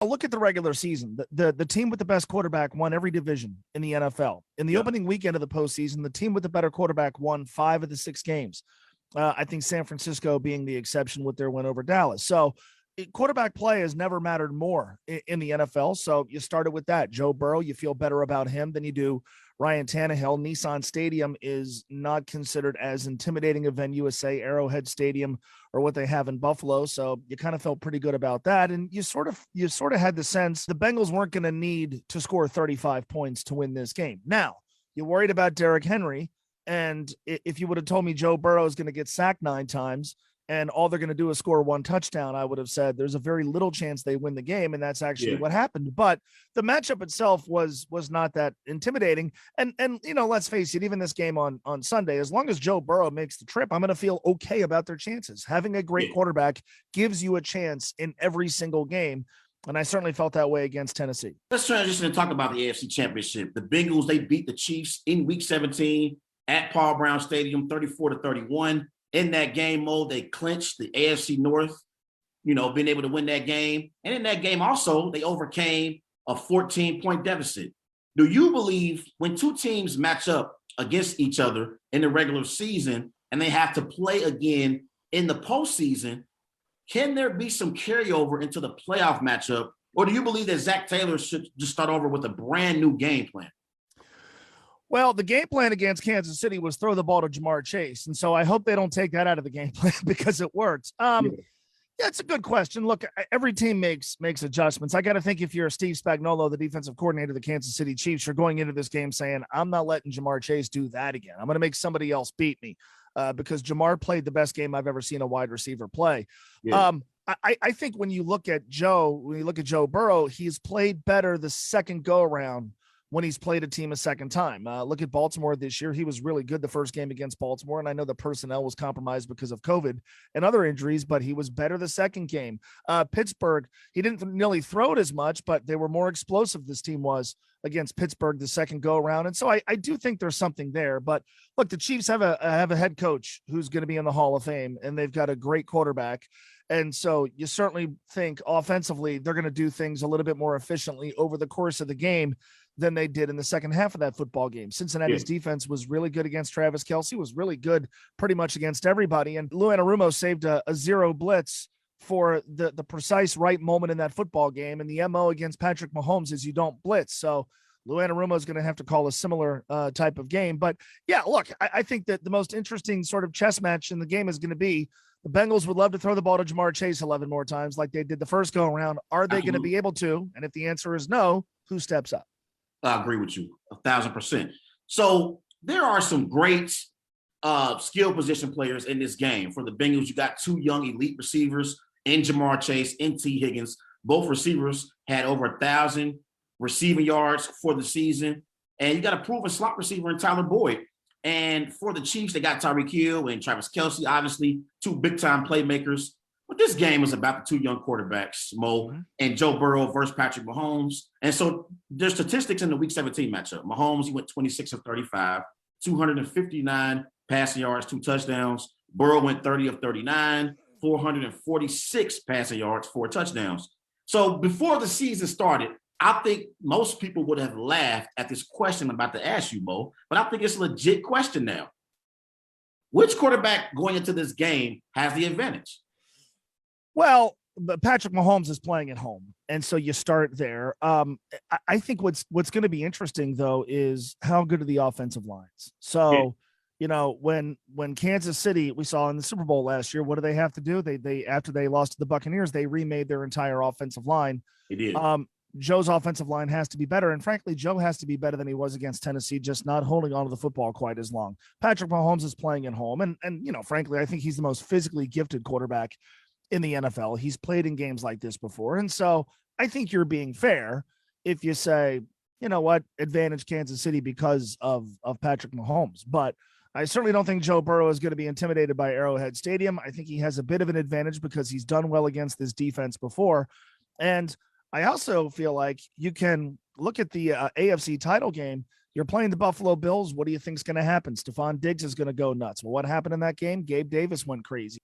Look at the regular season. The team with the best quarterback won every division in the NFL. In the opening weekend of the postseason, the team with the better quarterback won 5 of the 6 games. I think San Francisco being the exception with their win over Dallas. So quarterback play has never mattered more in the NFL. So you started with that. Joe Burrow, you feel better about him than you do Ryan Tannehill. Nissan Stadium is not considered as intimidating a venue as, say, Arrowhead Stadium or what they have in Buffalo. So you kind of felt pretty good about that. And you sort of had the sense the Bengals weren't going to need to score 35 points to win this game. Now, you're worried about Derrick Henry. And if you would have told me Joe Burrow is going to get sacked 9 times and all they're going to do is score 1 touchdown, I would have said there's a very little chance they win the game. And that's actually what happened. But the matchup itself was not that intimidating. And let's face it, even this game on Sunday, as long as Joe Burrow makes the trip, I'm going to feel okay about their chances. Having a great quarterback gives you a chance in every single game. And I certainly felt that way against Tennessee. Let's transition and talk about the AFC Championship. The Bengals, they beat the Chiefs in Week 17 at Paul Brown Stadium, 34-31. In that game mode, they clinched the AFC North, being able to win that game. And in that game also, they overcame a 14-point deficit. Do you believe when 2 teams match up against each other in the regular season and they have to play again in the postseason, can there be some carryover into the playoff matchup? Or do you believe that Zach Taylor should just start over with a brand new game plan? Well, the game plan against Kansas City was throw the ball to JaMarr Chase. And so I hope they don't take that out of the game plan because it works. Yeah, it's a good question. Look, every team makes adjustments. I got to think if you're Steve Spagnuolo, the defensive coordinator of the Kansas City Chiefs, you're going into this game saying, I'm not letting JaMarr Chase do that again. I'm going to make somebody else beat me because JaMarr played the best game I've ever seen a wide receiver play. Yeah. I think when you look at Joe Burrow, he's played better the second go around when he's played a team a second time. Look at Baltimore this year. He was really good the first game against Baltimore, and I know the personnel was compromised because of COVID and other injuries, but he was better the second game. Pittsburgh, he didn't nearly throw it as much, but they were more explosive, this team was, against Pittsburgh the second go-around. And so I do think there's something there. But, look, the Chiefs have a head coach who's going to be in the Hall of Fame, and they've got a great quarterback. And so you certainly think offensively they're going to do things a little bit more efficiently over the course of the game than they did in the second half of that football game. Cincinnati's defense was really good against Travis Kelce, was really good pretty much against everybody. And Lou Anarumo saved a 0 blitz for the precise right moment in that football game. And the MO against Patrick Mahomes is you don't blitz. So Lou Anarumo is going to have to call a similar type of game. But yeah, look, I think that the most interesting sort of chess match in the game is going to be the Bengals would love to throw the ball to JaMarr Chase 11 more times like they did the first go around. Are they going to be able to? And if the answer is no, who steps up? I agree with you 1,000%. So there are some great skill position players in this game. For the Bengals, you got 2 young elite receivers in JaMarr Chase and T. Higgins. Both receivers had over 1,000 receiving yards for the season. And you got a proven slot receiver in Tyler Boyd. And for the Chiefs, they got Tyreek Hill and Travis Kelce, obviously 2 big-time playmakers. But this game is about the 2 young quarterbacks, Mo, and Joe Burrow versus Patrick Mahomes. And so there's statistics in the Week 17 matchup. Mahomes, he went 26 of 35, 259 passing yards, 2 touchdowns. Burrow went 30 of 39, 446 passing yards, 4 touchdowns. So before the season started, I think most people would have laughed at this question I'm about to ask you, Mo, but I think it's a legit question now. Which quarterback going into this game has the advantage? Well, Patrick Mahomes is playing at home, and so you start there. I think what's going to be interesting, though, is how good are the offensive lines. So, when Kansas City, we saw in the Super Bowl last year, what do they have to do? They after they lost to the Buccaneers, they remade their entire offensive line. They did. Joe's offensive line has to be better, and frankly, Joe has to be better than he was against Tennessee, just not holding on to the football quite as long. Patrick Mahomes is playing at home, and frankly, I think he's the most physically gifted quarterback in the NFL. He's played in games like this before. And so I think you're being fair if you say, you know what, advantage Kansas City because of Patrick Mahomes. But I certainly don't think Joe Burrow is going to be intimidated by Arrowhead Stadium. I think he has a bit of an advantage because he's done well against this defense before. And I also feel like you can look at the AFC title game. You're playing the Buffalo Bills. What do you think is going to happen? Stephon Diggs is going to go nuts. Well, what happened in that game? Gabe Davis went crazy.